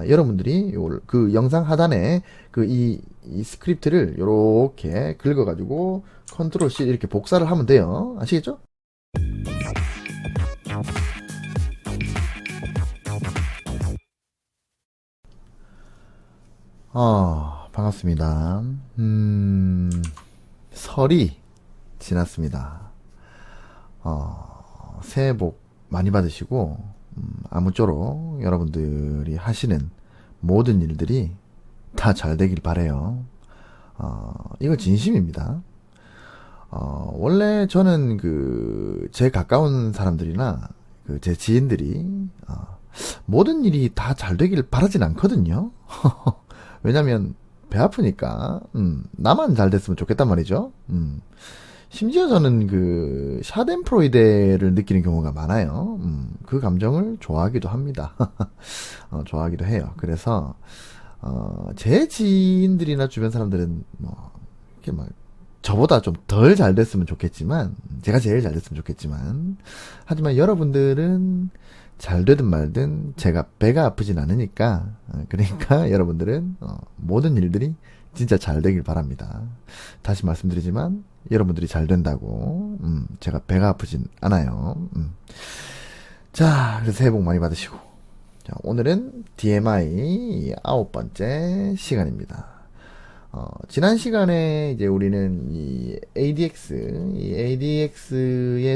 여러분들이 그 영상 하단에 이 스크립트를 요렇게 긁어가지고 컨트롤 C 이렇게 복사를 하면 돼요. 아시겠죠? 반갑습니다. 설이 지났습니다. 새해 복 많이 받으시고, 아무쪼록 여러분들이 하시는 모든 일들이 다 잘 되길 바래요. 이거 진심입니다. 원래 저는 제 가까운 사람들이나 제 지인들이, 모든 일이 다 잘 되길 바라진 않거든요. 왜냐면 배 아프니까 나만 잘 됐으면 좋겠단 말이죠. 심지어 저는 샤덴프로이데를 느끼는 경우가 많아요. 그 감정을 좋아하기도 합니다. 좋아하기도 해요. 그래서 제 지인들이나 주변 사람들은 이렇게 저보다 좀 덜 잘 됐으면 좋겠지만, 제가 제일 잘 됐으면 좋겠지만, 하지만 여러분들은 잘 되든 말든 제가 배가 아프진 않으니까, 그러니까 여러분들은 모든 일들이 진짜 잘 되길 바랍니다. 다시 말씀드리지만 여러분들이 잘 된다고 제가 배가 아프진 않아요. 자, 그래서 새해 복 많이 받으시고, 자, 오늘은 DMI 9번째 시간입니다. 지난 시간에 이제 우리는 이 ADX의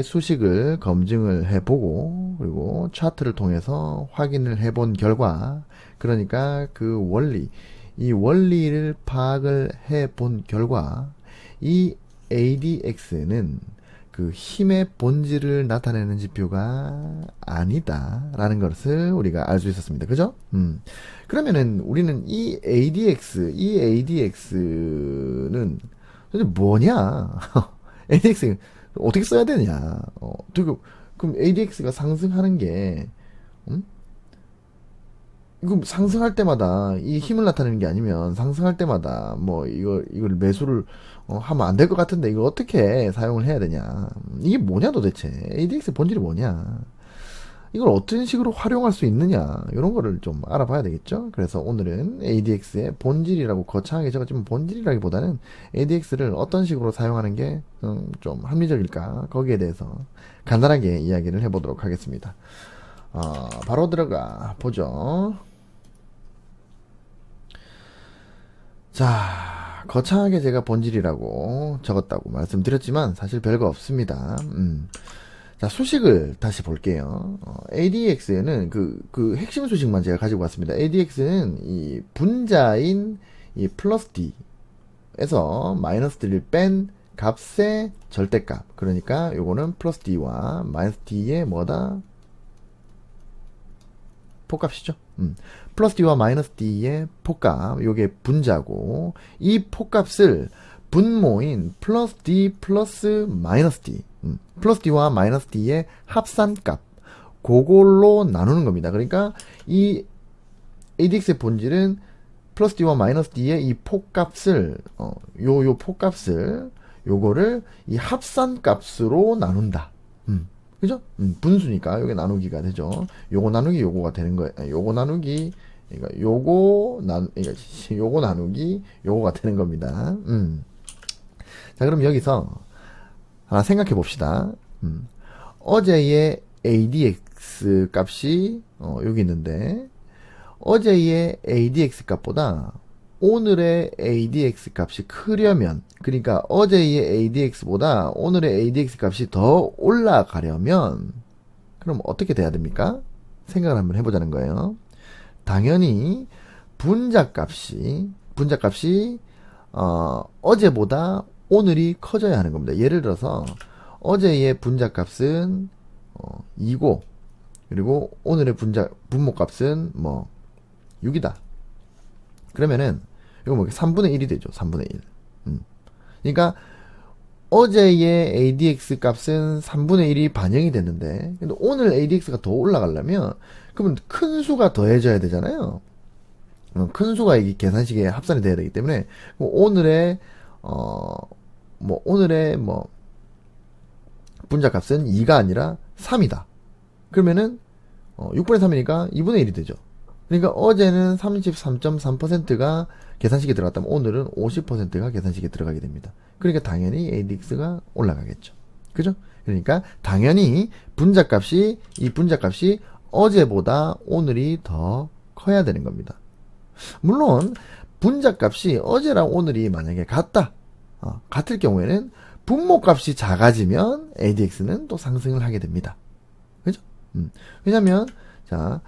수식을 검증을 해보고, 그리고 차트를 통해서 확인을 해본 결과, 그러니까 이 원리를 파악을 해본 결과, 이 ADX는 그 힘의 본질을 나타내는 지표가 아니다라는 것을 우리가 알 수 있었습니다. 그죠? 그러면은 우리는 이 ADX는 도대체 뭐냐? ADX 어떻게 써야 되냐? 그럼 ADX가 상승하는 게, 이거 상승할 때마다 이 힘을 나타내는 게 아니면, 상승할 때마다 이걸 매수를 하면 안 될 것 같은데 이걸 어떻게 사용을 해야 되냐? 이게 뭐냐 도대체? ADX 본질이 뭐냐? 이걸 어떤 식으로 활용할 수 있느냐? 이런 거를 좀 알아봐야 되겠죠? 그래서 오늘은 ADX의 본질이라고 거창하게 적었지만, 본질이라기보다는 ADX를 어떤 식으로 사용하는 게 좀 합리적일까? 거기에 대해서 간단하게 이야기를 해보도록 하겠습니다. 바로 들어가 보죠. 자, 거창하게 제가 본질이라고 적었다고 말씀드렸지만 사실 별거 없습니다. 자, 수식을 다시 볼게요. ADX에는 그 핵심 수식만 제가 가지고 왔습니다. ADX는 이 분자인 이 플러스 D에서 마이너스 D를 뺀 값의 절대값. 그러니까 요거는 플러스 D와 마이너스 D의 뭐다? 폭값이죠. 플러스 D와 마이너스 D의 폭값, 요게 분자고, 이 폭값을 분모인 플러스 D 플러스 마이너스 D, 플러스 D와 마이너스 D의 합산값, 그걸로 나누는 겁니다. 그러니까 이 ADX의 본질은 플러스 D와 마이너스 D의 이 폭값을, 요 폭값을, 요거를 이 합산값으로 나눈다. 그죠? 분수니까 요게 나누기가 되죠. 요거 나누기 요거가 되는 거예요. 요거 나누기, 그러니까 요거 나누기 요거가 되는 겁니다. 자, 그럼 여기서 하나 생각해 봅시다. 어제의 ADX 값이 여기 있는데, 어제의 ADX 값보다 오늘의 ADX 값이 크려면, 그러니까 어제의 ADX보다 오늘의 ADX 값이 더 올라가려면, 그럼 어떻게 돼야 됩니까? 생각을 한번 해보자는 거예요. 당연히 분자값이 어제보다 오늘이 커져야 하는 겁니다. 예를 들어서 어제의 분자값은 2고, 그리고 오늘의 분모값은 6이다. 그러면은 이거 3분의 1이 되죠. 3분의 1. 그러니까 어제의 ADX 값은 3분의 1이 반영이 됐는데, 근데 오늘 ADX가 더 올라가려면 그러면 큰 수가 더해져야 되잖아요. 큰 수가 이 계산식에 합산이 돼야 되기 때문에 오늘의 분자값은 2가 아니라 3이다. 그러면은 6분의 3이니까 2분의 1이 되죠. 그러니까 어제는 33.3%가 계산식에 들어갔다면 오늘은 50%가 계산식에 들어가게 됩니다. 그러니까 당연히 ADX가 올라가겠죠. 그죠? 그러니까 당연히 이 분자값이 어제보다 오늘이 더 커야 되는 겁니다. 물론 분자값이 어제랑 오늘이 만약에 같을 경우에는 분모값이 작아지면 ADX는 또 상승을 하게 됩니다. 그죠? 왜냐면 자,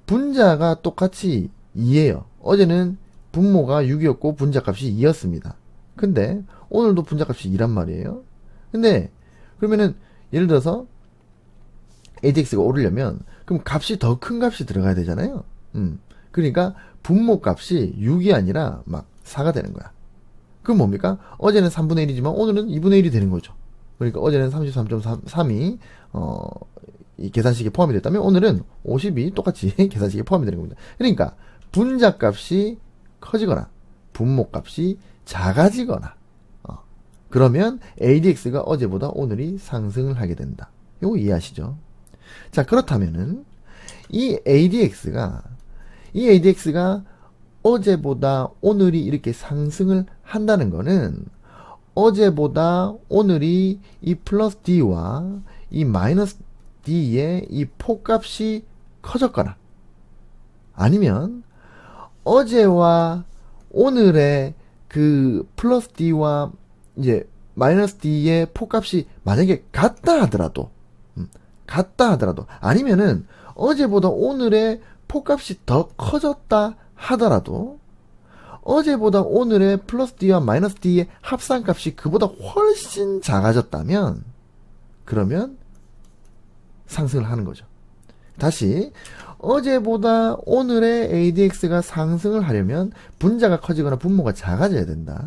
분자가 똑같이 2예요. 어제는 분모가 6이었고 분자값이 2였습니다. 근데 오늘도 분자값이 2란 말이에요. 근데 그러면은 예를 들어서 ADX가 오르려면 그럼 값이 더 큰 값이 들어가야 되잖아요. 그러니까 분모값이 6이 아니라 막 4가 되는 거야. 그럼 뭡니까? 어제는 3분의 1이지만 오늘은 2분의 1이 되는 거죠. 그러니까 어제는 33.3이 이 계산식에 포함이 됐다면 오늘은 50이 똑같이 계산식에 포함이 되는 겁니다. 그러니까 분자값이 커지거나 분모값이 작아지거나 그러면 ADX가 어제보다 오늘이 상승을 하게 된다. 이거 이해하시죠? 자, 그렇다면은 이 ADX가 어제보다 오늘이 이렇게 상승을 한다는 거는 어제보다 오늘이 이 플러스 D와 이 마이너스 D의 이 폭값이 커졌거나 아니면 어제와 오늘의 그 플러스 D와 이제 마이너스 D의 폭값이 만약에 같다 하더라도 아니면은 어제보다 오늘의 폭값이 더 커졌다 하더라도 어제보다 오늘의 플러스 D와 마이너스 D의 합산값이 그보다 훨씬 작아졌다면 그러면 상승을 하는 거죠. 다시 어제보다 오늘의 ADX가 상승을 하려면 분자가 커지거나 분모가 작아져야 된다.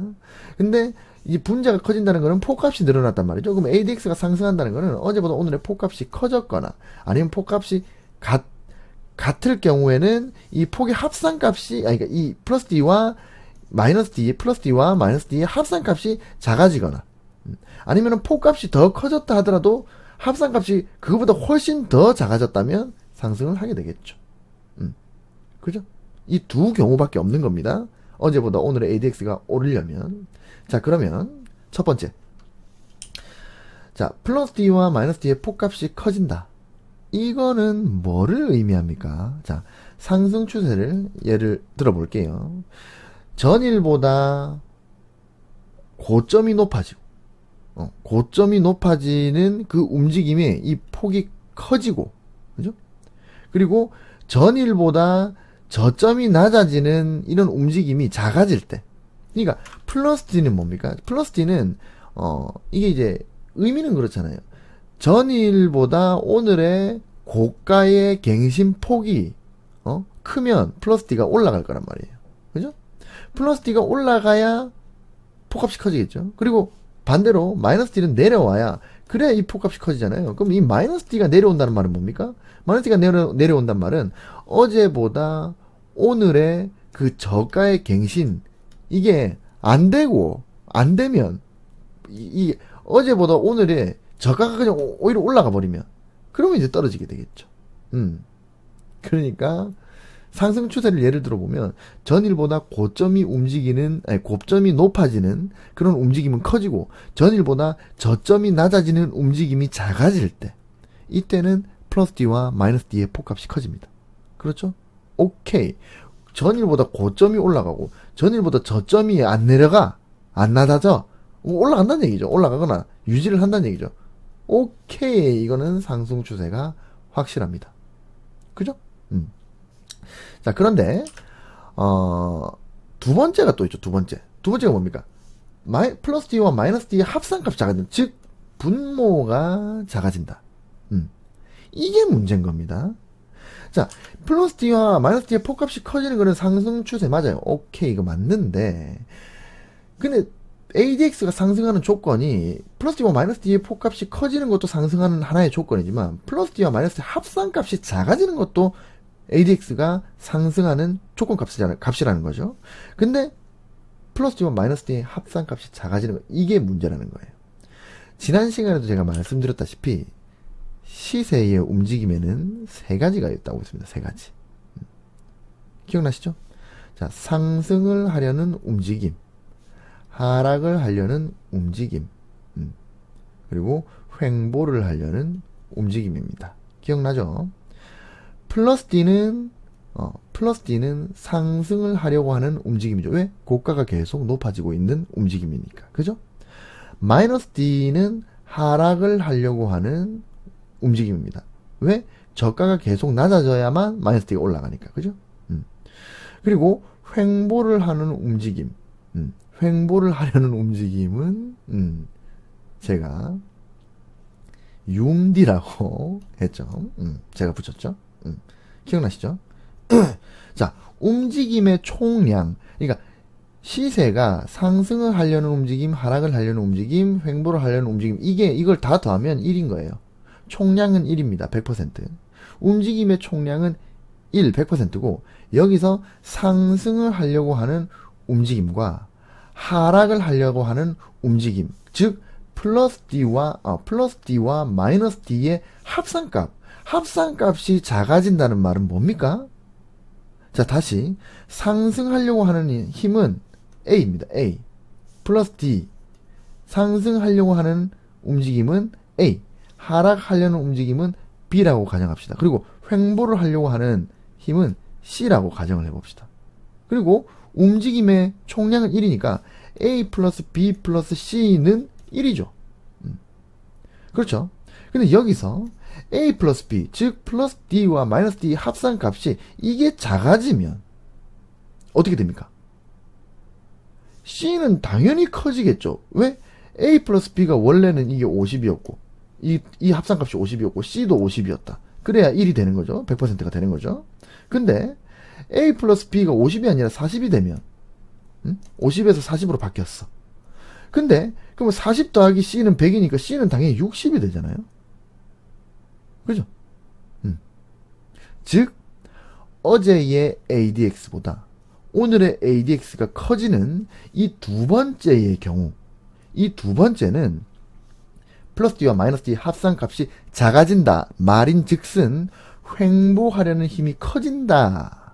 근데 이 분자가 커진다는 거는 폭값이 늘어났단 말이죠. 그럼 ADX가 상승한다는 거는 어제보다 오늘의 폭값이 커졌거나 아니면 폭값이 같을 경우에는 이 폭의 합산값이 그러니까 이 플러스 D와 마이너스 D의 합산값이 작아지거나 아니면 폭값이 더 커졌다 하더라도 합산값이 그거보다 훨씬 더 작아졌다면 상승을 하게 되겠죠. 그죠? 이 두 경우밖에 없는 겁니다. 어제보다 오늘의 ADX가 오르려면. 자, 그러면 첫 번째. 자, 플러스 D와 마이너스 D의 폭값이 커진다. 이거는 뭐를 의미합니까? 자, 상승 추세를 예를 들어볼게요. 전일보다 고점이 높아지고 고점이 높아지는 그 움직임에 이 폭이 커지고, 그죠? 그리고 전일보다 저점이 낮아지는 이런 움직임이 작아질 때. 그러니까 플러스 D는 뭡니까? 플러스 D는 이게 이제 의미는 그렇잖아요. 전일보다 오늘의 고가의 갱신 폭이 크면 플러스 D가 올라갈 거란 말이에요. 그죠? 플러스 D가 올라가야 폭값이 커지겠죠. 그리고 반대로 마이너스 D는 내려와야 그래야 이 폭값이 커지잖아요. 그럼 이 마이너스 D가 내려온다는 말은 뭡니까? 마이너스 D가 내려온다는 말은 어제보다 오늘의 그 저가의 갱신 이게 안 되면 이 어제보다 오늘의 저가가 그냥 오히려 올라가 버리면 그러면 이제 떨어지게 되겠죠. 그러니까 상승 추세를 예를 들어 보면 전일보다 고점이 높아지는 그런 움직임은 커지고 전일보다 저점이 낮아지는 움직임이 작아질 때 이때는 플러스 D와 마이너스 D의 폭값이 커집니다. 그렇죠? 오케이. 전일보다 고점이 올라가고 전일보다 저점이 안 낮아져. 올라간다는 얘기죠. 올라가거나 유지를 한다는 얘기죠. 오케이. 이거는 상승 추세가 확실합니다. 그죠? 자, 그런데 두 번째가 또 있죠. 두 번째가 뭡니까? 플러스 D와 마이너스 D의 합산값이 작아진다. 즉 분모가 작아진다. 이게 문제인 겁니다. 자, 플러스 D와 마이너스 D의 폭값이 커지는 거는 상승 추세 맞아요. 오케이, 이거 맞는데 근데 ADX가 상승하는 조건이 플러스 D와 마이너스 D의 폭값이 커지는 것도 상승하는 하나의 조건이지만 플러스 D와 마이너스 D의 합산값이 작아지는 것도 ADX가 상승하는 조건값이라는 거죠. 근데 플러스 D와 마이너스 D의 합산값이 작아지는 거, 이게 문제라는 거예요. 지난 시간에도 제가 말씀드렸다시피 시세의 움직임에는 세 가지가 있다고 했습니다. 세 가지. 기억나시죠? 자, 상승을 하려는 움직임, 하락을 하려는 움직임, 그리고 횡보를 하려는 움직임입니다. 기억나죠? 플러스 D는 상승을 하려고 하는 움직임이죠. 왜? 고가가 계속 높아지고 있는 움직임이니까. 그죠? 마이너스 D는 하락을 하려고 하는 움직임입니다. 왜? 저가가 계속 낮아져야만 마이너스 D가 올라가니까. 그죠? 그리고 횡보를 하는 움직임. 횡보를 하려는 움직임은 제가 융디라고 했죠. 제가 붙였죠. 기억나시죠? 자, 움직임의 총량. 그러니까 시세가 상승을 하려는 움직임, 하락을 하려는 움직임, 횡보를 하려는 움직임. 이걸 다 더하면 1인 거예요. 총량은 1입니다. 100%. 움직임의 총량은 100%고, 여기서 상승을 하려고 하는 움직임과 하락을 하려고 하는 움직임, 즉 플러스 D와 마이너스 D의 합산값이 작아진다는 말은 뭡니까? 자, 다시 상승하려고 하는 힘은 A입니다. A 플러스 D. 상승하려고 하는 움직임은 A, 하락하려는 움직임은 B라고 가정합시다. 그리고 횡보를 하려고 하는 힘은 C라고 가정을 해봅시다. 그리고 움직임의 총량은 1이니까 A 플러스 B 플러스 C는 1이죠. 그렇죠? 근데 여기서 A 플러스 B, 즉 플러스 D와 마이너스 D 합산값이 이게 작아지면 어떻게 됩니까? C는 당연히 커지겠죠. 왜? A 플러스 B가 원래는 이게 50이었고 이 합산값이 50이었고 C도 50이었다. 그래야 1이 되는 거죠. 100%가 되는 거죠. 근데 A 플러스 B가 50이 아니라 40이 되면 50에서 40으로 바뀌었어. 근데 그럼 40 더하기 C는 100이니까 C는 당연히 60이 되잖아요. 그죠? 즉 어제의 ADX보다 오늘의 ADX가 커지는 이 두 번째의 경우, 이 두 번째는 플러스 D와 마이너스 D 합산값이 작아진다 말인즉슨 횡보하려는 힘이 커진다.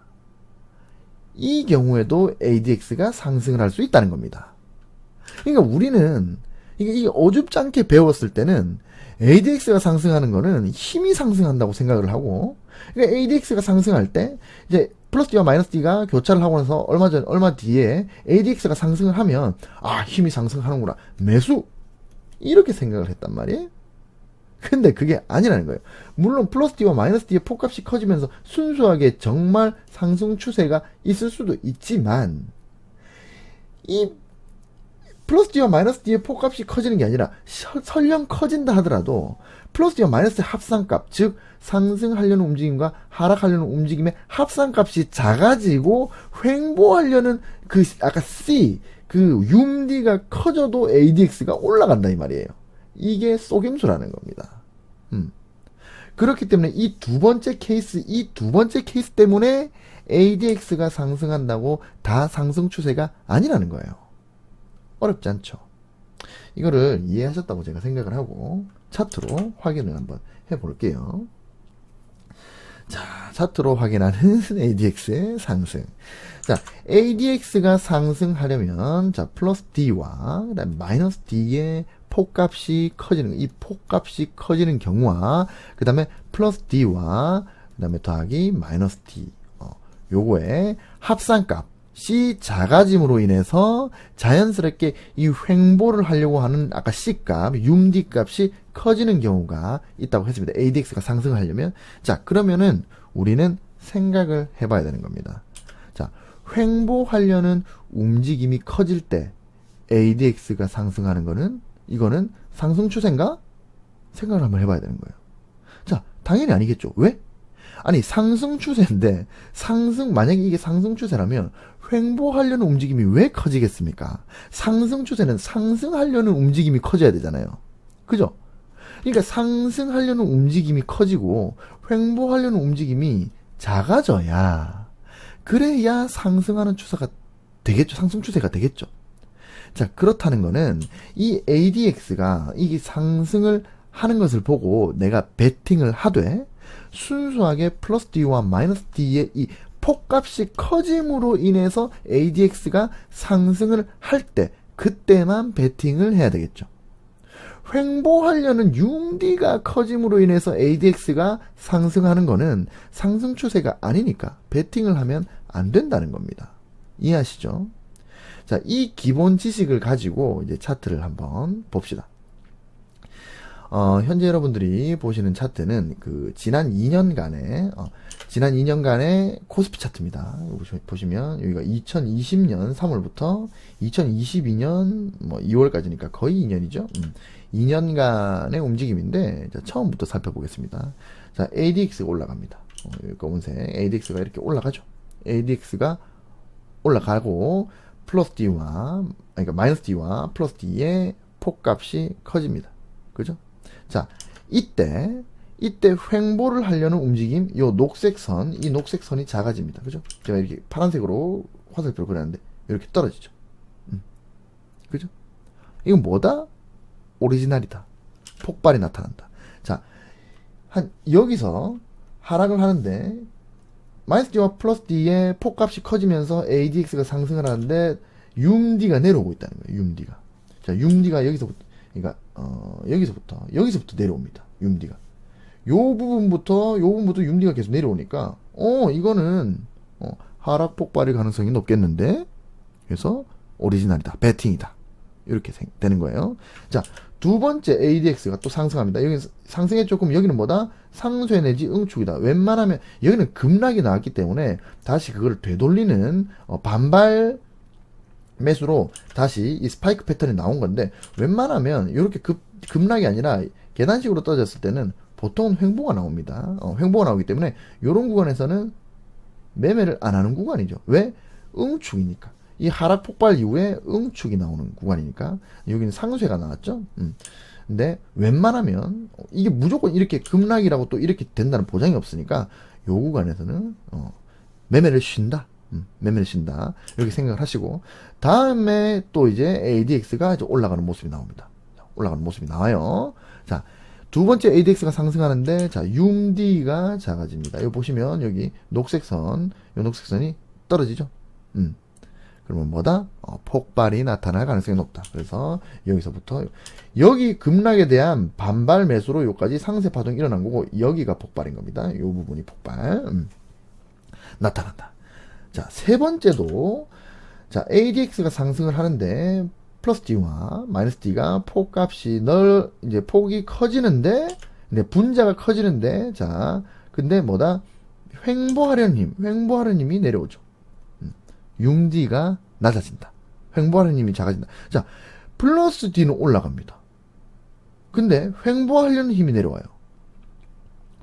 이 경우에도 ADX가 상승을 할 수 있다는 겁니다. 그러니까 우리는 이게 어줍지 않게 배웠을 때는 ADX가 상승하는 거는 힘이 상승한다고 생각을 하고, 그러니까 ADX가 상승할 때 이제 플러스 D와 마이너스 D가 교차를 하고 나서 얼마 뒤에 ADX가 상승을 하면 힘이 상승하는구나, 매수, 이렇게 생각을 했단 말이에요. 근데 그게 아니라는 거예요. 물론 플러스 D와 마이너스 D의 폭값이 커지면서 순수하게 정말 상승 추세가 있을 수도 있지만, 이 플러스 D와 마이너스 D의 폭값이 커지는 게 아니라 설령 커진다 하더라도 플러스 D와 마이너스의 합산값, 즉 상승하려는 움직임과 하락하려는 움직임의 합산값이 작아지고 횡보하려는 아까 C, UMD가 커져도 ADX가 올라간다 이 말이에요. 이게 속임수라는 겁니다. 그렇기 때문에 이 두 번째 케이스 때문에 ADX가 상승한다고 다 상승 추세가 아니라는 거예요. 어렵지 않죠? 이거를 이해하셨다고 제가 생각을 하고 차트로 확인을 한번 해볼게요. 자, 차트로 확인하는 ADX의 상승. 자, ADX가 상승하려면 자, 플러스 D와 그다음에 마이너스 D의 폭값이 커지는, 이 폭값이 커지는 경우와 그 다음에 플러스 D와 그 다음에 더하기 마이너스 D, 요거의 합산값이 작아짐으로 인해서 자연스럽게 이 횡보를 하려고 하는 아까 C값, UMD 값이 커지는 경우가 있다고 했습니다. ADX가 상승을 하려면. 자, 그러면은 우리는 생각을 해봐야 되는 겁니다. 자, 횡보하려는 움직임이 커질 때 ADX가 상승하는 거는, 이거는 상승 추세인가? 생각을 한번 해봐야 되는 거예요. 자, 당연히 아니겠죠. 왜? 아니, 상승 추세인데, 만약에 이게 상승 추세라면, 횡보하려는 움직임이 왜 커지겠습니까? 상승 추세는 상승하려는 움직임이 커져야 되잖아요. 그죠? 그러니까 상승하려는 움직임이 커지고, 횡보하려는 움직임이 작아져야, 그래야 상승하는 추세가 되겠죠. 상승 추세가 되겠죠. 자, 그렇다는 거는, 이 ADX가, 이게 상승을 하는 것을 보고 내가 베팅을 하되, 순수하게 플러스 D와 마이너스 D의 이 폭값이 커짐으로 인해서 ADX가 상승을 할 때, 그때만 베팅을 해야 되겠죠. 횡보하려는 융디가 커짐으로 인해서 ADX가 상승하는 거는 상승 추세가 아니니까 베팅을 하면 안 된다는 겁니다. 이해하시죠? 자, 이 기본 지식을 가지고 이제 차트를 한번 봅시다. 현재 여러분들이 보시는 차트는 그 지난 2년간의 코스피 차트입니다. 보시면 여기가 2020년 3월부터 2022년 2월까지니까 거의 2년이죠. 2년간의 움직임인데, 자, 처음부터 살펴보겠습니다. 자, ADX가 올라갑니다. 검은색 ADX가 이렇게 올라가죠. ADX가 올라가고 플러스 D와 그러니까 마이너스 D와 플러스 D의 폭값이 커집니다. 그죠? 자, 이때 횡보를 하려는 움직임, 요 녹색선, 이 녹색선이 작아집니다. 그죠? 제가 이렇게 파란색으로 화살표를 그렸는데 이렇게 떨어지죠. 그죠? 이건 뭐다? 오리지널이다. 폭발이 나타난다. 자, 여기서 하락을 하는데 마이너스 D와 플러스 D의 폭값이 커지면서 ADX가 상승을 하는데 융디가 내려오고 있다는 거예요. 융디가. 자, 융디가 여기서부터, 그러니까 여기서부터 내려옵니다. 융디가. 요 부분부터 융디가 계속 내려오니까 이거는 하락 폭발의 가능성이 높겠는데, 그래서 오리지널이다, 베팅이다, 이렇게 되는 거예요. 자, 두 번째 ADX가 또 상승합니다. 여기 상승에 조금, 여기는 뭐다? 상쇄 내지 응축이다. 웬만하면 여기는 급락이 나왔기 때문에 다시 그걸 되돌리는 반발 매수로 다시 이 스파이크 패턴이 나온 건데, 웬만하면 이렇게 급락이 아니라 계단식으로 떨어졌을 때는 보통은 횡보가 나옵니다. 횡보가 나오기 때문에 이런 구간에서는 매매를 안 하는 구간이죠. 왜? 응축이니까. 이 하락 폭발 이후에 응축이 나오는 구간이니까. 여기는 상쇄가 나왔죠. 근데 웬만하면 이게 무조건 이렇게 급락이라고 또 이렇게 된다는 보장이 없으니까 요 구간에서는 매매를 쉰다. 매매를 쉰다. 이렇게 생각을 하시고, 다음에 또 이제 ADX가 이제 올라가는 모습이 나옵니다. 올라가는 모습이 나와요. 자, 두 번째 ADX가 상승하는데, 자, 융디가 작아집니다. 여기 보시면 여기 녹색선, 요 녹색선이 떨어지죠. 그러면 뭐다? 폭발이 나타날 가능성이 높다. 그래서 여기서부터 여기 급락에 대한 반발 매수로 여기까지 상세 파동이 일어난 거고, 여기가 폭발인 겁니다. 이 부분이 폭발 나타난다. 자, 세 번째도, 자, ADX가 상승을 하는데 플러스 D와 마이너스 D가 폭값이 이제 폭이 커지는데, 근데 분자가 커지는데, 자, 근데 뭐다? 횡보하려는 힘이 내려오죠. 융디가 낮아진다. 횡보하려는 힘이 작아진다. 자, 플러스 D는 올라갑니다. 근데 횡보하려는 힘이 내려와요.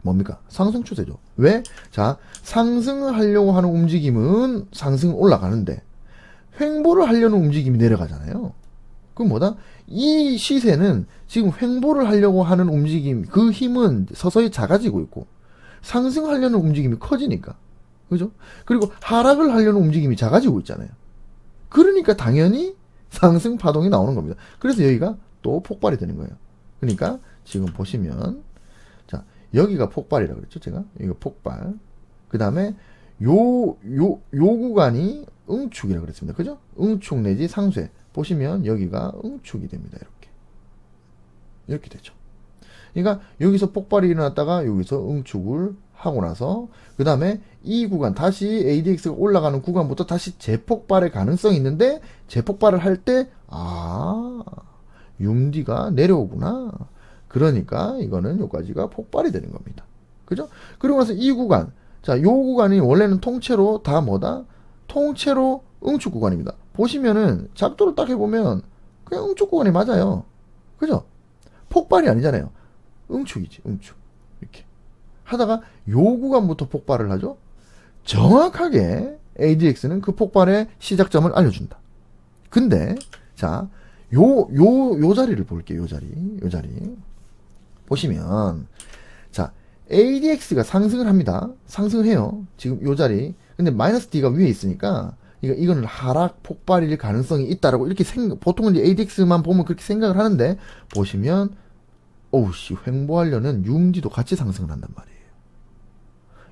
뭡니까? 상승 추세죠. 왜? 자, 상승을 하려고 하는 움직임은 상승 올라가는데 횡보를 하려는 움직임이 내려가잖아요. 그럼 뭐다? 이 시세는 지금 횡보를 하려고 하는 움직임, 그 힘은 서서히 작아지고 있고 상승하려는 움직임이 커지니까. 그죠? 그리고 하락을 하려는 움직임이 작아지고 있잖아요. 그러니까 당연히 상승 파동이 나오는 겁니다. 그래서 여기가 또 폭발이 되는 거예요. 그러니까 지금 보시면, 자, 여기가 폭발이라고 그랬죠, 제가? 여기가 폭발. 그 다음에 요 구간이 응축이라고 그랬습니다. 그죠? 응축 내지 상쇄. 보시면 여기가 응축이 됩니다. 이렇게 되죠. 그러니까 여기서 폭발이 일어났다가 여기서 응축을 하고 나서, 그 다음에 이 구간, 다시 ADX가 올라가는 구간부터 다시 재폭발의 가능성이 있는데, 재폭발을 할 때, 융디가 내려오구나. 그러니까 이거는 여기까지가 폭발이 되는 겁니다. 그죠? 그리고 나서 이 구간, 자, 요 구간이 원래는 통째로 다 뭐다? 통째로 응축 구간입니다. 보시면은 작도를 딱 해보면 그냥 응축 구간이 맞아요. 그죠? 폭발이 아니잖아요. 응축이지, 응축. 이렇게 하다가 요 구간부터 폭발을 하죠. 정확하게 ADX는 그 폭발의 시작점을 알려준다. 근데 자, 요 자리를 볼게요. 요 자리 보시면, 자, ADX가 상승을 합니다. 상승을 해요. 지금 요 자리. 근데 마이너스 D가 위에 있으니까 이거는 하락 폭발일 가능성이 있다라고 이렇게 보통은 이제 ADX만 보면 그렇게 생각을 하는데, 보시면 횡보하려는 융디도 같이 상승을 한단 말이에요.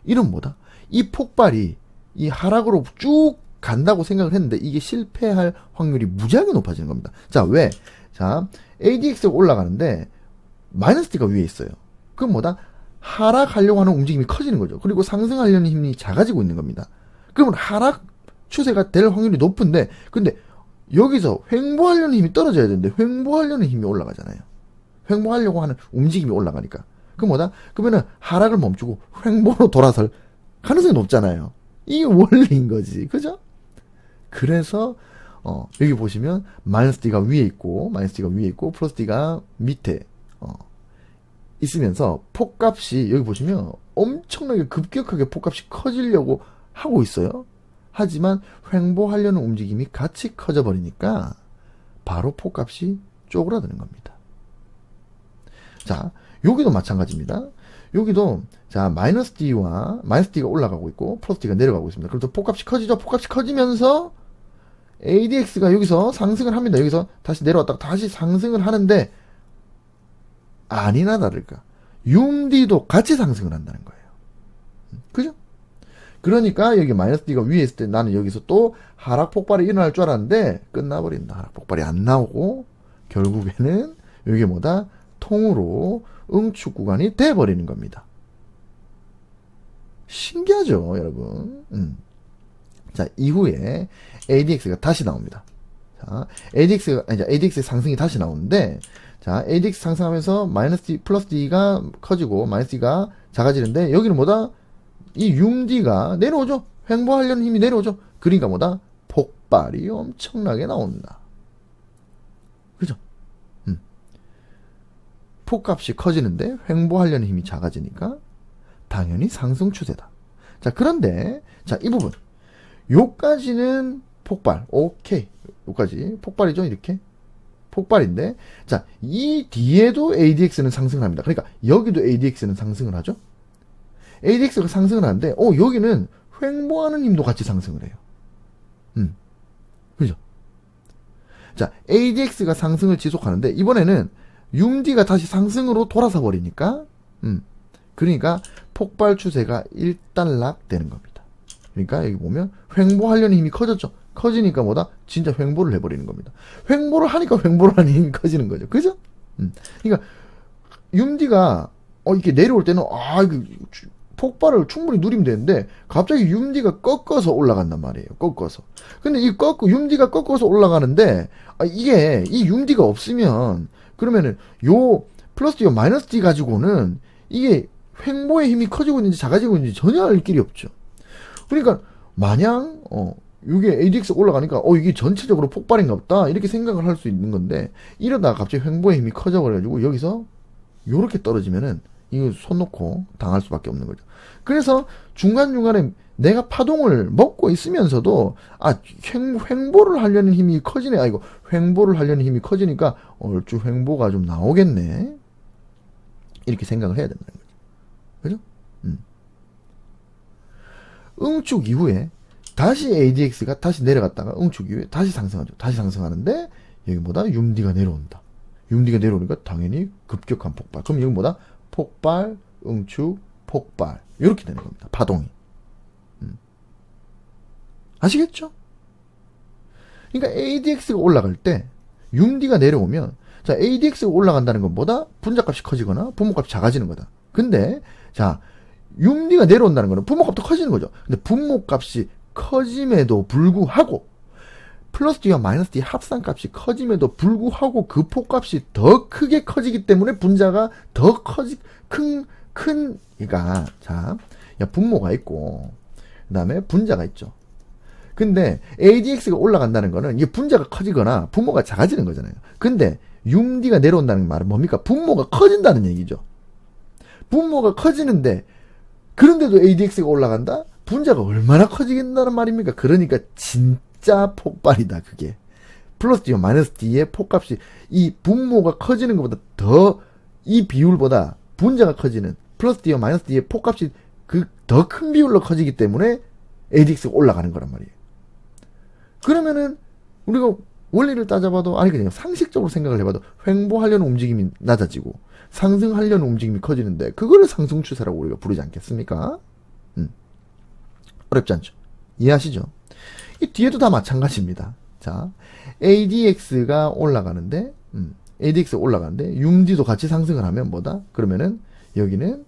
이런 뭐다? 이 폭발이 이 하락으로 쭉 간다고 생각을 했는데 이게 실패할 확률이 무지하게 높아지는 겁니다. 자, 왜? 자, ADX가 올라가는데 마이너스 D가 위에 있어요. 그럼 뭐다? 하락하려고 하는 움직임이 커지는 거죠. 그리고 상승하려는 힘이 작아지고 있는 겁니다. 그러면 하락 추세가 될 확률이 높은데, 근데 여기서 횡보하려는 힘이 떨어져야 되는데 횡보하려는 힘이 올라가잖아요. 횡보하려고 하는 움직임이 올라가니까. 그럼 뭐다? 그러면은 하락을 멈추고 횡보로 돌아설 가능성이 높잖아요. 이게 원리인 거지. 그죠? 그래서 여기 보시면 마이너스 D가 위에 있고 플러스 D가 밑에 있으면서 폭값이 여기 보시면 엄청나게 급격하게 폭값이 커지려고 하고 있어요. 하지만 횡보하려는 움직임이 같이 커져버리니까 바로 폭값이 쪼그라드는 겁니다. 자, 여기도 마찬가지입니다. 여기도 자 마이너스 D가 올라가고 있고 플러스 D가 내려가고 있습니다. 그래서 폭값이 커지죠. 폭값이 커지면서 ADX가 여기서 상승을 합니다. 여기서 다시 내려왔다가 다시 상승을 하는데 아니나 다를까 융디도 같이 상승을 한다는 거예요. 그죠? 그러니까 여기 마이너스 D가 위에 있을 때 나는 여기서 또 하락 폭발이 일어날 줄 알았는데 끝나버린다. 하락 폭발이 안 나오고 결국에는 여기 뭐다? 통으로 응축 구간이 돼버리는 겁니다. 신기하죠, 여러분? 자, 이후에 ADX가 다시 나옵니다. 자, ADX의 상승이 다시 나오는데, 자, ADX 상승하면서 마이너스 D, 플러스 D가 커지고, 마이너스 D가 작아지는데, 여기는 뭐다? 이 융D가 내려오죠? 횡보하려는 힘이 내려오죠? 그러니까 뭐다? 폭발이 엄청나게 나온다. 그죠? 폭값이 커지는데 횡보하려는 힘이 작아지니까 당연히 상승 추세다. 자, 그런데 자, 이 부분 요까지는 폭발. 오케이. 요까지 폭발이죠. 이렇게 폭발인데 자, 이 뒤에도 ADX는 상승을 합니다. 그러니까 여기도 ADX는 상승을 하죠. ADX가 상승을 하는데 여기는 횡보하는 힘도 같이 상승을 해요. 그죠? 자, ADX가 상승을 지속하는데 이번에는 융디가 다시 상승으로 돌아서 버리니까 그러니까 폭발 추세가 일단락 되는 겁니다. 그러니까 여기 보면 횡보하려는 힘이 커졌죠. 커지니까 뭐다? 진짜 횡보를 해버리는 겁니다. 횡보를 하니까 횡보를 하는 힘이 커지는 거죠. 그죠? 그러니까 융디가 이렇게 내려올 때는 이거 폭발을 충분히 누리면 되는데 갑자기 융디가 꺾어서 올라간단 말이에요. 꺾어서. 근데 융디가 꺾어서 올라가는데 이게 이 융디가 없으면 그러면은 요 플러스 D와 마이너스 D 가지고는 이게 횡보의 힘이 커지고 있는지 작아지고 있는지 전혀 알 길이 없죠. 그러니까 마냥 이게 ADX 올라가니까 이게 전체적으로 폭발인가 보다 이렇게 생각을 할 수 있는 건데 이러다가 갑자기 횡보의 힘이 커져버려가지고 여기서 요렇게 떨어지면은 이거 손 놓고 당할 수밖에 없는 거죠. 그래서 중간중간에 내가 파동을 먹고 있으면서도 횡보를 하려는 힘이 커지네. 횡보를 하려는 힘이 커지니까 얼추 횡보가 좀 나오겠네. 이렇게 생각을 해야 된다는 거죠. 그죠? 응축 이후에 다시 ADX가 다시 내려갔다가 응축 이후에 다시 상승하죠. 다시 상승하는데 여기 뭐다? 융디가 내려온다. 융디가 내려오니까 당연히 급격한 폭발. 그럼 여기 뭐다? 폭발, 응축, 폭발. 이렇게 되는 겁니다. 파동이. 아시겠죠? 그러니까 ADX가 올라갈 때 융디가 내려오면 자, ADX가 올라간다는 건 뭐다? 분자값이 커지거나 분모값이 작아지는 거다. 근데 자, 융디가 내려온다는 거는 분모값도 커지는 거죠. 근데 분모값이 커짐에도 불구하고 플러스 D와 마이너스 D 합산값이 커짐에도 불구하고 그 폭값이 더 크게 커지기 때문에 분자가 더 그러니까 자, 분모가 있고 그다음에 분자가 있죠. 근데 ADX가 올라간다는 거는 이게 분자가 커지거나 분모가 작아지는 거잖아요. 근데 융디가 내려온다는 말은 뭡니까? 분모가 커진다는 얘기죠. 분모가 커지는데 그런데도 ADX가 올라간다? 분자가 얼마나 커지겠다는 말입니까? 그러니까 진짜 폭발이다, 그게. 플러스 D와 마이너스 D의 폭값이 이 분모가 커지는 것보다 더, 이 비율보다 분자가 커지는 플러스 D와 마이너스 D의 폭값이 그 더 큰 비율로 커지기 때문에 ADX가 올라가는 거란 말이에요. 그러면은 우리가 원리를 따져봐도 그냥 상식적으로 생각을 해봐도 횡보하려는 움직임이 낮아지고 상승하려는 움직임이 커지는데 그거를 상승 추세라고 우리가 부르지 않겠습니까? 어렵지 않죠. 이해하시죠? 이 뒤에도 다 마찬가지입니다. 자, ADX가 올라가는데, ADX 올라가는데, 융디도 같이 상승을 하면 뭐다? 그러면은, 여기는,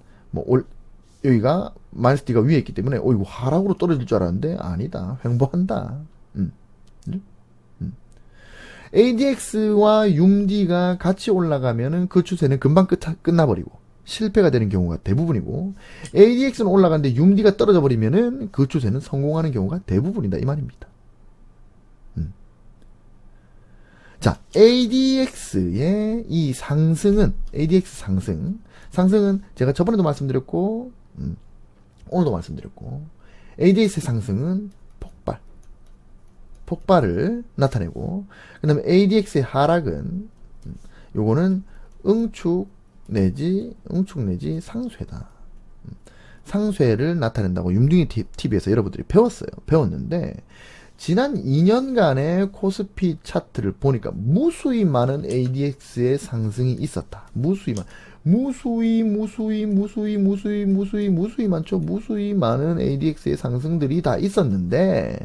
여기가, 마이너스 D가 위에 있기 때문에, 이거 하락으로 떨어질 줄 알았는데, 아니다. 횡보한다. ADX와 융디가 같이 올라가면은 그 추세는 금방 끝나버리고, 실패가 되는 경우가 대부분이고, ADX는 올라가는데 융디가 떨어져 버리면은 그 추세는 성공하는 경우가 대부분이다. 이 말입니다. 자, ADX의 이 상승은, ADX 상승은 제가 저번에도 말씀드렸고, 오늘도 말씀드렸고, ADX의 상승은 폭발을 나타내고, 그 다음에 ADX의 하락은, 요거는 응축 내지 상쇄다. 상쇄를 나타낸다고 융둥이 TV에서 여러분들이 배웠는데, 지난 2년간의 코스피 차트를 보니까 무수히 많은 ADX의 상승이 있었다. 무수히 많죠. 무수히 많은 ADX의 상승들이 다 있었는데,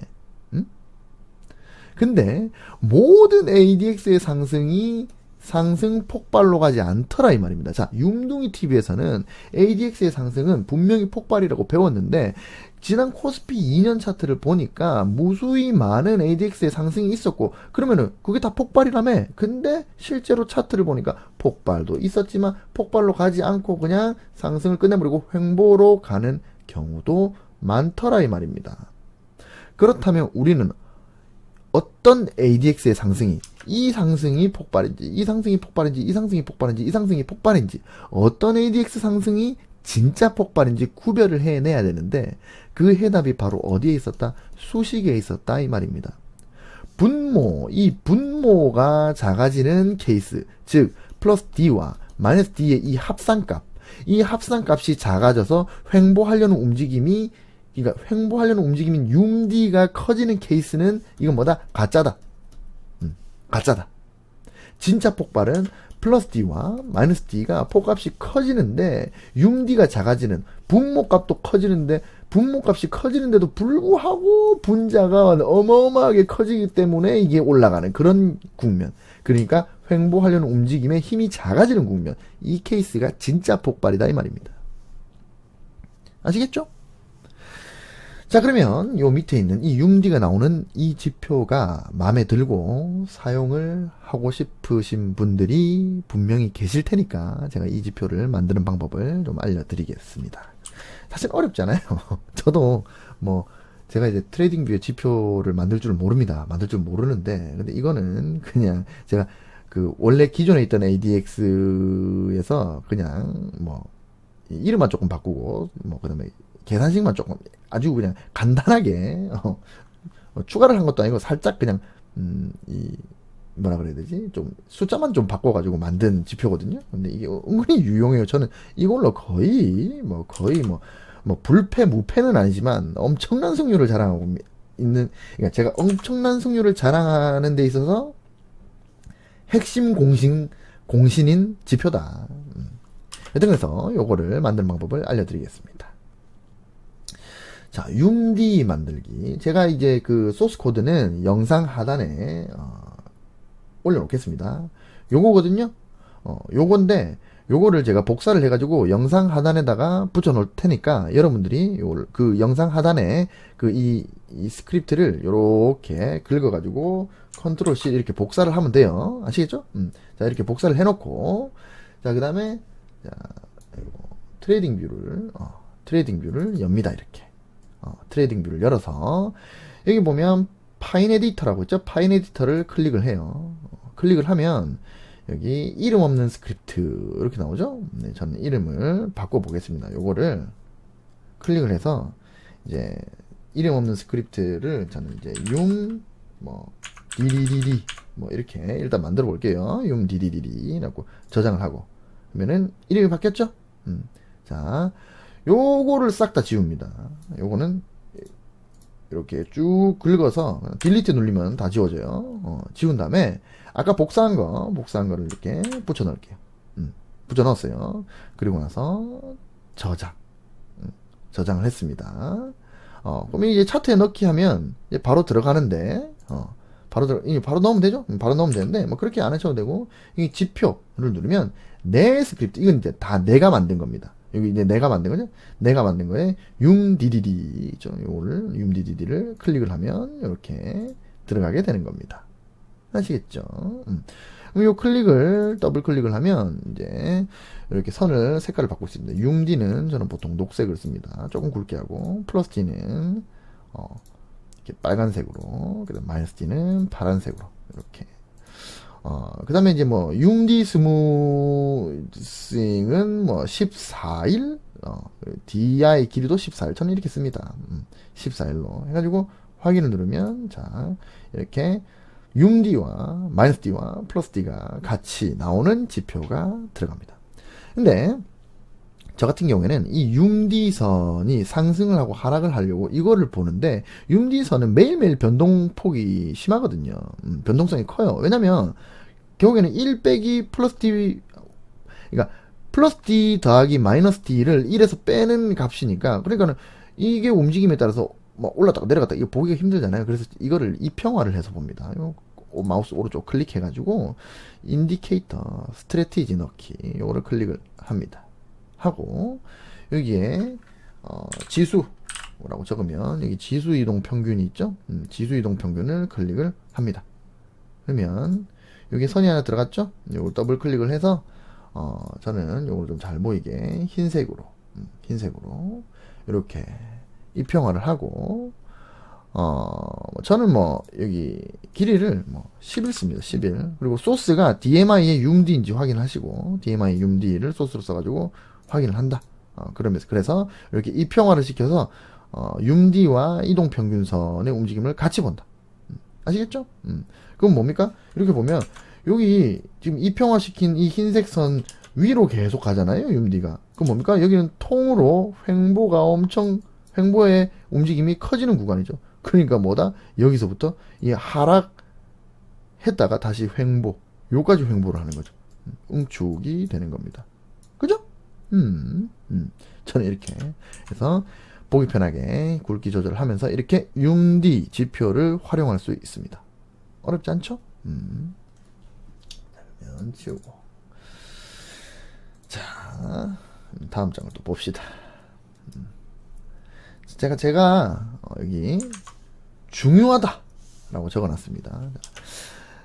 근데 모든 ADX의 상승이 상승 폭발로 가지 않더라 이 말입니다. 자, 융둥이 TV에서는 ADX의 상승은 분명히 폭발이라고 배웠는데, 지난 코스피 2년 차트를 보니까 무수히 많은 ADX의 상승이 있었고, 그러면은 그게 다 폭발이라며. 근데 실제로 차트를 보니까 폭발도 있었지만 폭발로 가지 않고 그냥 상승을 끝내버리고 횡보로 가는 경우도 많더라 이 말입니다. 그렇다면 우리는 어떤 ADX의 상승이, 이 상승이 폭발인지 어떤 ADX 상승이 진짜 폭발인지 구별을 해내야 되는데, 그 해답이 바로 어디에 있었다? 수식에 있었다 이 말입니다. 이 분모가 작아지는 케이스, 즉 플러스 D와 마이너스 D의 이 합산값이 작아져서 횡보하려는 움직임인 융D가 커지는 케이스는 이건 뭐다? 가짜다. 진짜 폭발은 플러스 D와 마이너스 D가 폭값이 커지는데 융D가 작아지는, 분모값도 커지는데 분모값이 커지는데도 불구하고 분자가 어마어마하게 커지기 때문에 이게 올라가는 그런 국면. 그러니까 횡보하려는 움직임의 힘이 작아지는 국면. 이 케이스가 진짜 폭발이다 이 말입니다. 아시겠죠? 자, 그러면 요 밑에 있는 이 융D가 나오는 이 지표가 마음에 들고 사용을 하고 싶으신 분들이 분명히 계실 테니까 제가 이 지표를 만드는 방법을 좀 알려드리겠습니다. 사실 어렵잖아요. 저도 제가 이제 트레이딩 뷰의 지표를 만들 줄 모르는데, 근데 이거는 그냥 제가 원래 기존에 있던 ADX에서 그냥 이름만 조금 바꾸고, 그 다음에 계산식만 조금 아주 그냥 간단하게 추가를 한 것도 아니고 살짝 그냥 뭐라 그래야 되지? 좀 숫자만 좀 바꿔가지고 만든 지표거든요. 근데 이게 은근히 유용해요. 저는 이걸로 거의 불패 무패는 아니지만 엄청난 승률을 자랑하고 있는, 그러니까 제가 엄청난 승률을 자랑하는 데 있어서 핵심 공신인 지표다. 여튼 그래서 요거를 만드는 방법을 알려드리겠습니다. 자, 융D 만들기. 제가 이제 그 소스 코드는 영상 하단에 올려놓겠습니다. 요거거든요. 요건데 요거를 제가 복사를 해가지고 영상 하단에다가 붙여놓을 테니까 여러분들이 그 영상 하단에 이 스크립트를 요렇게 긁어가지고 컨트롤 C 이렇게 복사를 하면 돼요. 아시겠죠? 자, 이렇게 복사를 해놓고, 자, 그 다음에 트레이딩 뷰를 엽니다. 이렇게. 트레이딩 뷰를 열어서 여기 보면 파인 에디터라고 있죠. 파인 에디터를 클릭을 해요. 클릭을 하면 여기 이름 없는 스크립트 이렇게 나오죠. 네, 저는 이름을 바꿔 보겠습니다. 요거를 클릭을 해서 이제 이름 없는 스크립트를 저는 이제 디디디디 이렇게 일단 만들어 볼게요. 디디디디 라고 저장을 하고, 그러면은 이름이 바뀌었죠. 자, 요거를 싹 다 지웁니다. 요거는 이렇게 쭉 긁어서 딜리트 누르면 다 지워져요. 지운 다음에 아까 복사한 거를 이렇게 붙여 넣을게요. 붙여 넣었어요. 그리고 나서 저장을 했습니다. 그러면 이제 차트에 넣기 하면 이제 바로 들어가는데, 바로 넣으면 되죠? 바로 넣으면 되는데, 뭐 그렇게 안 하셔도 되고, 이 지표를 누르면, 내 스크립트, 이건 이제 다 내가 만든 겁니다. 여기 이제 내가 만든 거죠? 내가 만든 거에 융디디디 있죠? 요거를, 융디디디를 클릭을 하면, 이렇게 들어가게 되는 겁니다. 아시겠죠? 그럼 요 클릭을, 더블 클릭을 하면, 이제, 이렇게 선을 색깔을 바꿀 수 있습니다. 융디는 저는 보통 녹색을 씁니다. 조금 굵게 하고, 플러스 D는, 이렇게 빨간색으로, 그 다음 마이너스 D는 파란색으로, 이렇게. 그 다음에 이제 뭐, 융디 스무싱은 뭐, 14일, DI 길이도 14일. 저는 이렇게 씁니다. 14일로. 해가지고, 확인을 누르면, 자, 이렇게, 융D와 마이너스 D와 플러스 D가 같이 나오는 지표가 들어갑니다. 근데, 저 같은 경우에는 이 융디선이 상승을 하고 하락을 하려고 이거를 보는데, 융디선은 매일매일 변동폭이 심하거든요. 변동성이 커요. 왜냐면, 결국에는 1 빼기 플러스 D, 그러니까, 플러스 D 더하기 마이너스 D를 1에서 빼는 값이니까, 그러니까는 이게 움직임에 따라서 뭐 올랐다가 내려갔다 이거 보기가 힘들잖아요. 그래서 이거를 이평화를 해서 봅니다. 마우스 오른쪽 클릭해가지고, 인디케이터, 스트래티지 넣기, 요거를 클릭을 합니다. 하고 여기에 지수라고 적으면 여기 지수 이동 평균이 있죠. 지수 이동 평균을 클릭을 합니다. 그러면 여기 선이 하나 들어갔죠. 이걸 더블 클릭을 해서 저는 이걸 좀 잘 보이게 흰색으로 이렇게 입평화를 하고 저는 뭐 여기 길이를 뭐 10일 씁니다. 10일. 그리고 소스가 DMI의 융디인지 확인하시고 DMI 융디를 소스로 써가지고 확인을 한다. 그래서 이렇게 이평화를 시켜서 융디와 이동평균선의 움직임을 같이 본다. 아시겠죠? 그럼 뭡니까? 이렇게 보면 여기 지금 이평화시킨 이 흰색 선 위로 계속 가잖아요. 융디가. 그럼 뭡니까? 여기는 통으로 횡보의 움직임이 커지는 구간이죠. 그러니까 뭐다? 여기서부터 이 하락했다가 다시 횡보, 요까지 횡보를 하는 거죠. 응축이 되는 겁니다. 그죠? 저는 이렇게 해서 보기 편하게 굵기 조절을 하면서 이렇게 융디 지표를 활용할 수 있습니다. 어렵지 않죠? 그러면 지우고. 자, 다음 장을 또 봅시다. 제가 여기 중요하다라고 적어놨습니다.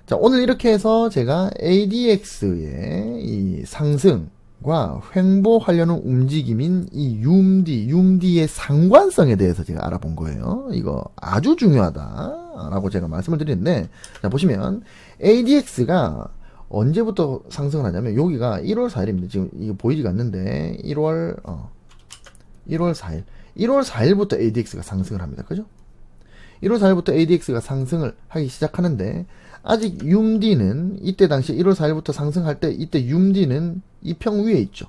자, 오늘 이렇게 해서 제가 ADX의 이 상승과 횡보하려는 움직임인 이 융디의 상관성에 대해서 제가 알아본 거예요. 이거 아주 중요하다라고 제가 말씀을 드리는데, 자, 보시면 ADX가 언제부터 상승을 하냐면 여기가 1월 4일입니다. 지금 이거 보이지가 않는데 1월 4일. 1월 4일부터 ADX가 상승을 합니다. 그죠? 1월 4일부터 ADX가 상승을 하기 시작하는데, 아직 융디는 이때 당시 1월 4일부터 상승할 때 이때 융디는 이평 위에 있죠.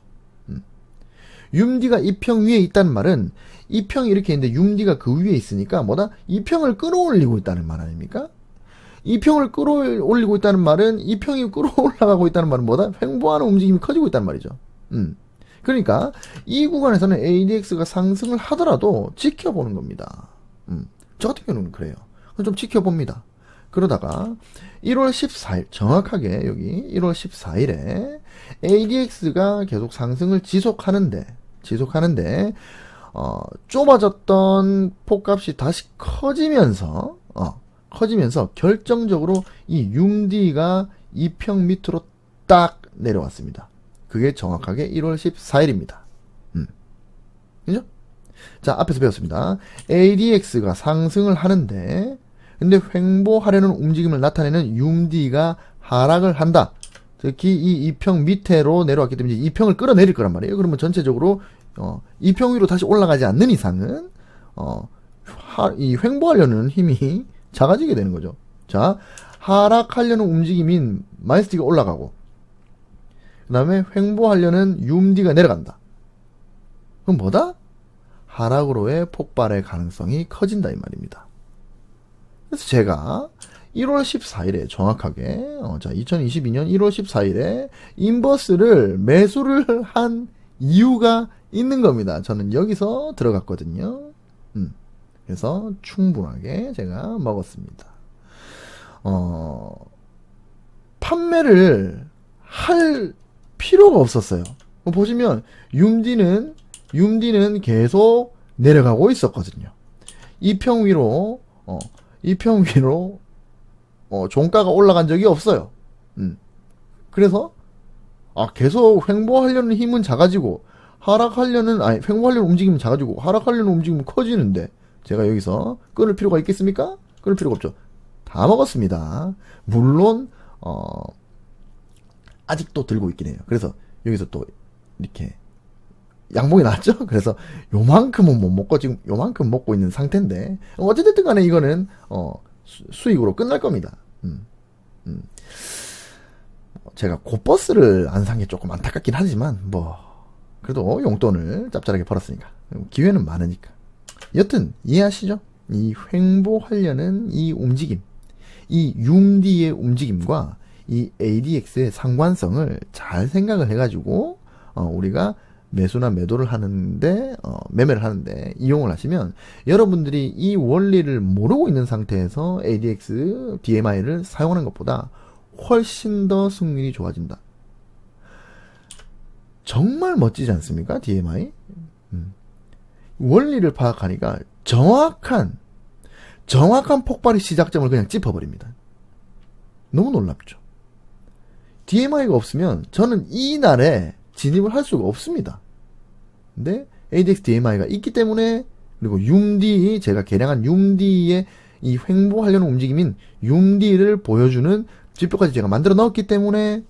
융디가 이평 위에 있다는 말은 이평이 이렇게 있는데 융디가 그 위에 있으니까 뭐다? 이평을 끌어올리고 있다는 말 아닙니까? 이평을 끌어올리고 있다는 말은 이평이 끌어올라가고 있다는 말은 뭐다? 횡보하는 움직임이 커지고 있다는 말이죠. 그러니까 이 구간에서는 ADX가 상승을 하더라도 지켜보는 겁니다. 저 같은 경우는 그래요. 좀 지켜봅니다. 그러다가 1월 14일 정확하게 여기 1월 14일에 ADX가 계속 상승을 지속하는데 좁아졌던 폭값이 다시 커지면서 결정적으로 이 융디가 2평 밑으로 딱 내려왔습니다. 그게 정확하게 1월 14일입니다. 그죠? 자, 앞에서 배웠습니다. ADX가 상승을 하는데, 근데 횡보하려는 움직임을 나타내는 융디가 하락을 한다. 특히 이 2평 밑으로 내려왔기 때문에 2평을 끌어내릴 거란 말이에요. 그러면 전체적으로 2평 위로 다시 올라가지 않는 이상은 이 횡보하려는 힘이 작아지게 되는 거죠. 자, 하락하려는 움직임인 마이너스 D가 올라가고, 그 다음에 횡보하려는 융디가 내려간다. 그럼 뭐다? 하락으로의 폭발의 가능성이 커진다 이 말입니다. 그래서 제가 1월 14일에 정확하게 2022년 1월 14일에 인버스를 매수를 한 이유가 있는 겁니다. 저는 여기서 들어갔거든요. 그래서 충분하게 제가 먹었습니다. 판매를 할 필요가 없었어요. 보시면 윰디는 계속 내려가고 있었거든요. 이평 위로 종가가 올라간 적이 없어요. 그래서 계속 횡보하려는 힘은 작아지고 횡보하려는 움직임은 작아지고 하락하려는 움직임은 커지는데 제가 여기서 끊을 필요가 있겠습니까? 끊을 필요가 없죠. 다 먹었습니다. 물론 아직도 들고 있긴 해요. 그래서 여기서 또 이렇게 양봉이 났죠? 그래서 요만큼은 못 먹고 지금 요만큼 먹고 있는 상태인데 어쨌든 간에 이거는 수익으로 끝날 겁니다. 제가 고버스를 안 산 게 조금 안타깝긴 하지만 그래도 용돈을 짭짤하게 벌었으니까 기회는 많으니까 여튼 이해하시죠? 이 횡보하려는 이 움직임, 이 윰디의 움직임과 이 ADX의 상관성을 잘 생각을 해가지고 우리가 매수나 매도를 하는데 매매를 하는데 이용을 하시면 여러분들이 이 원리를 모르고 있는 상태에서 ADX, DMI를 사용하는 것보다 훨씬 더 승률이 좋아진다. 정말 멋지지 않습니까? DMI? 원리를 파악하니까 정확한 폭발의 시작점을 그냥 짚어버립니다. 너무 놀랍죠? DMI가 없으면 저는 이 날에 진입을 할 수가 없습니다. 근데 ADX DMI가 있기 때문에 그리고 윰디 제가 계량한 윰디의 이 횡보하려는 움직임인 윰디를 보여주는 지표까지 제가 만들어 넣었기 때문에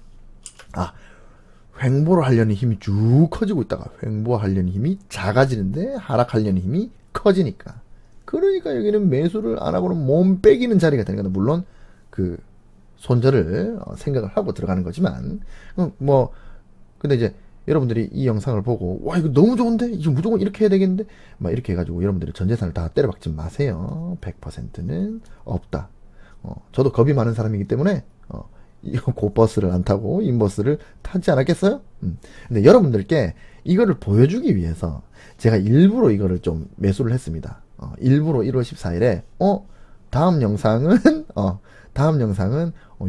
횡보를 하려는 힘이 쭉 커지고 있다가 횡보하려는 힘이 작아지는데 하락하려는 힘이 커지니까 그러니까 여기는 매수를 안 하고는 몸 빼기는 자리가 되는 거다. 물론 그 손절을 생각을 하고 들어가는 거지만 근데 이제 여러분들이 이 영상을 보고 와 이거 너무 좋은데 이거 무조건 이렇게 해야 되겠는데 이렇게 해가지고 여러분들이 전 재산을 다 때려박지 마세요. 100%는 없다. 저도 겁이 많은 사람이기 때문에 이거 고버스를 안 타고 인버스를 타지 않았겠어요? 근데 여러분들께 이거를 보여주기 위해서 제가 일부러 이거를 좀 매수를 했습니다. 일부러 1월 14일에 다음 영상은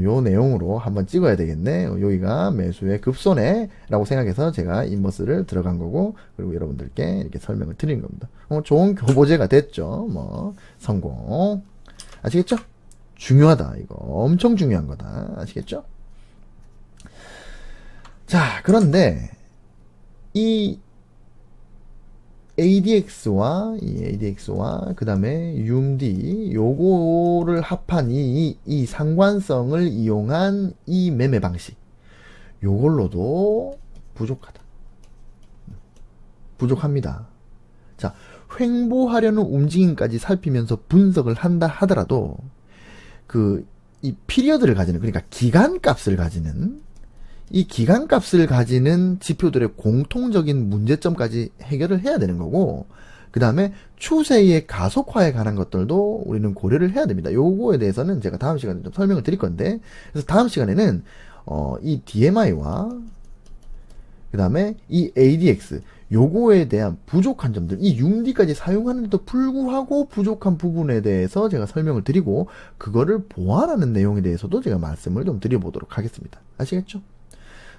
요 내용으로 한번 찍어야 되겠네. 여기가 매수의 급손해 라고 생각해서 제가 인버스를 들어간 거고 그리고 여러분들께 이렇게 설명을 드린 겁니다. 좋은 교보제가 됐죠. 성공. 아시겠죠? 중요하다. 이거 엄청 중요한 거다. 아시겠죠? 자, 그런데 이 ADX와 그 다음에 윰디 요거를 합한 이 상관성을 이용한 이 매매 방식 요걸로도 부족합니다. 자, 횡보하려는 움직임까지 살피면서 분석을 한다 하더라도 이 피리어드를 가지는 그러니까 기간값을 가지는 지표들의 공통적인 문제점까지 해결을 해야 되는 거고 그 다음에 추세의 가속화에 관한 것들도 우리는 고려를 해야 됩니다. 요거에 대해서는 제가 다음 시간에 좀 설명을 드릴 건데 그래서 다음 시간에는 이 DMI와 그 다음에 이 ADX 요거에 대한 부족한 점들 이 윰디까지 사용하는데도 불구하고 부족한 부분에 대해서 제가 설명을 드리고 그거를 보완하는 내용에 대해서도 제가 말씀을 좀 드려보도록 하겠습니다. 아시겠죠?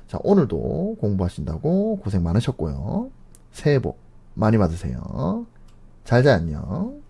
자, 오늘도 공부하신다고 고생 많으셨고요. 새해 복 많이 받으세요. 잘 자, 안녕.